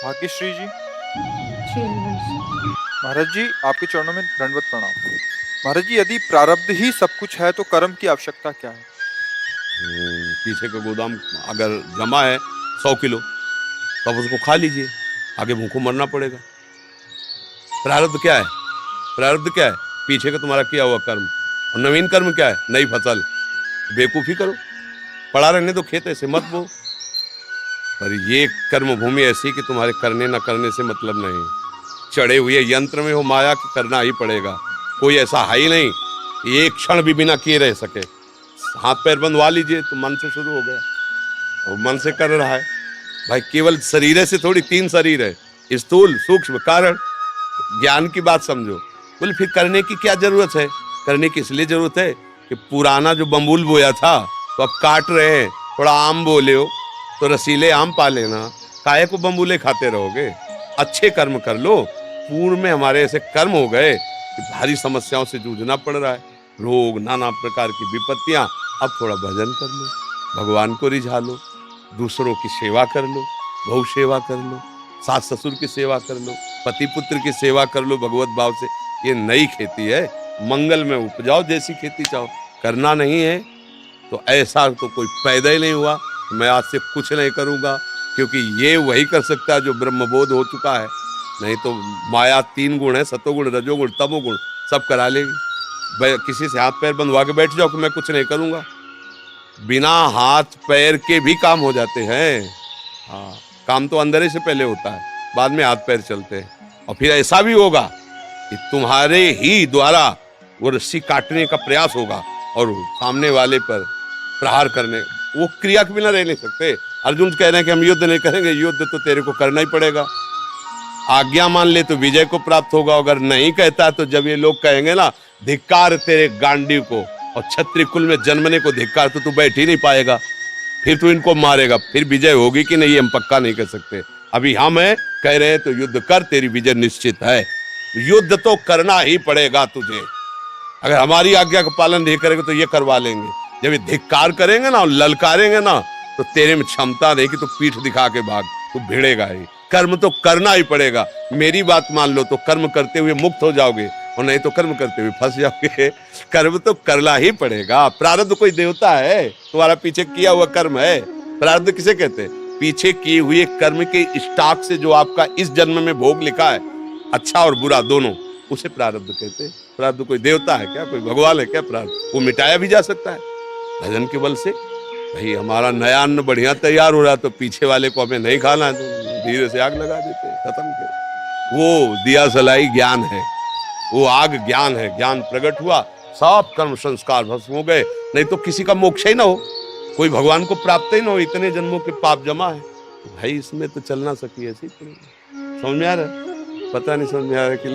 भाग्यश्री जी। श्री हरिवंश। महाराज जी, आपके चरणों में दंडवत प्रणाम। महाराज जी, यदि प्रारब्ध ही सब कुछ है तो कर्म की आवश्यकता क्या है? पीछे का गोदाम अगर जमा है 100 किलो, तो आप उसको खा लीजिए, आगे भूखों मरना पड़ेगा। प्रारब्ध क्या है? प्रारब्ध क्या है? पीछे का तुम्हारा किया हुआ कर्म। और नवीन कर्म क्या है? नई फसल। बेवकूफी करो, पड़ा रहने दो खेत, ऐसे मत बो। पर ये कर्म भूमि ऐसी कि तुम्हारे करने न करने से मतलब नहीं। चढ़े हुए यंत्र में हो माया कि करना ही पड़ेगा। कोई ऐसा है ही नहीं एक क्षण भी बिना किए रह सके। हाथ पैर बंधवा लीजिए तो मन से शुरू हो गया, और मन से कर रहा है। भाई केवल शरीर से थोड़ी, 3 शरीर है, स्थूल सूक्ष्म कारण। ज्ञान की बात समझो। बोले फिर करने की क्या जरूरत है? करने की इसलिए जरूरत है कि पुराना जो बम्बूल बोया था तो अब काट रहे हैं, थोड़ा आम बोले हो तो रसीले आम पा लेना। काहे को बम्बूले खाते रहोगे? अच्छे कर्म कर लो। पूर्व में हमारे ऐसे कर्म हो गए कि भारी समस्याओं से जूझना पड़ रहा है, रोग, नाना प्रकार की विपत्तियां। अब थोड़ा भजन कर लो, भगवान को रिझा लो, दूसरों की सेवा कर लो, गौ सेवा कर लो, सास ससुर की सेवा कर लो, पति पुत्र की सेवा कर लो भगवत भाव से। ये नई खेती है, मंगल में उपजाओ, जैसी खेती चाहो। करना नहीं है तो ऐसा तो कोई पैदा ही नहीं हुआ मैं आज से कुछ नहीं करूंगा, क्योंकि ये वही कर सकता है जो ब्रह्मबोध हो चुका है। नहीं तो माया 3 गुण है, सतोगुण, रजोगुण, तमोगुण, सब करा लेगी। किसी से हाथ पैर बंधवा के बैठ जाओ कि मैं कुछ नहीं करूंगा, बिना हाथ पैर के भी काम हो जाते हैं। हाँ, काम तो अंदर ही से पहले होता है, बाद में हाथ पैर चलते हैं। और फिर ऐसा भी होगा कि तुम्हारे ही द्वारा वो रस्सी काटने का प्रयास होगा और सामने वाले पर प्रहार करने, वो क्रिया के बिना रह नहीं सकते। अर्जुन कह रहे हैं कि हम युद्ध नहीं करेंगे, युद्ध तो तेरे को करना ही पड़ेगा। आज्ञा मान ले तो विजय को प्राप्त होगा, अगर नहीं कहता तो जब ये लोग कहेंगे ना धिक्कार तेरे गांडीव को, और क्षत्रिय कुल में जन्मने को धिक्कार, तो तू बैठ ही नहीं पाएगा। फिर तू इनको मारेगा, फिर विजय होगी कि नहीं हम पक्का नहीं कर सकते। अभी हम है कह रहे हैं तो युद्ध कर, तेरी विजय निश्चित है। युद्ध तो करना ही पड़ेगा तुझे। अगर हमारी आज्ञा का पालन नहीं करेंगे तो ये करवा लेंगे। जब ये धिक्कार करेंगे ना और ललकारेंगे ना, तो तेरे में क्षमता नहीं कि तू पीठ दिखा के भाग, तू भिड़ेगा ही। कर्म तो करना ही पड़ेगा। मेरी बात मान लो तो कर्म करते हुए मुक्त हो जाओगे, और नहीं तो कर्म करते हुए फंस जाओगे। कर्म तो करना ही पड़ेगा। प्रारब्ध कोई देवता है? तुम्हारा पीछे किया हुआ कर्म है। प्रारब्ध किसे कहते हैं? पीछे किए हुए कर्म के स्टॉक से जो आपका इस जन्म में भोग लिखा है, अच्छा और बुरा दोनों, उसे प्रारब्ध कहते हैं। प्रारब्ध कोई देवता है क्या? कोई भगवान है क्या? प्रारब्ध वो मिटाया भी जा सकता है भजन के बल से। भाई हमारा नया अन्न बढ़िया तैयार हो रहा है तो पीछे वाले को हमें नहीं खाना है तो धीरे से आग लगा देते हैं, खत्म कर। वो दिया सलाई ज्ञान है, वो आग ज्ञान है। ज्ञान प्रकट हुआ, सब कर्म संस्कार भस्म हो गए। नहीं तो किसी का मोक्ष ही ना हो, कोई भगवान को प्राप्त ही ना हो, इतने जन्मों के पाप जमा है। तो भाई इसमें तो चलना सकी ऐसे ही पड़ेगा। समझ में आ रहा है? पता नहीं समझ में आ रहा है कि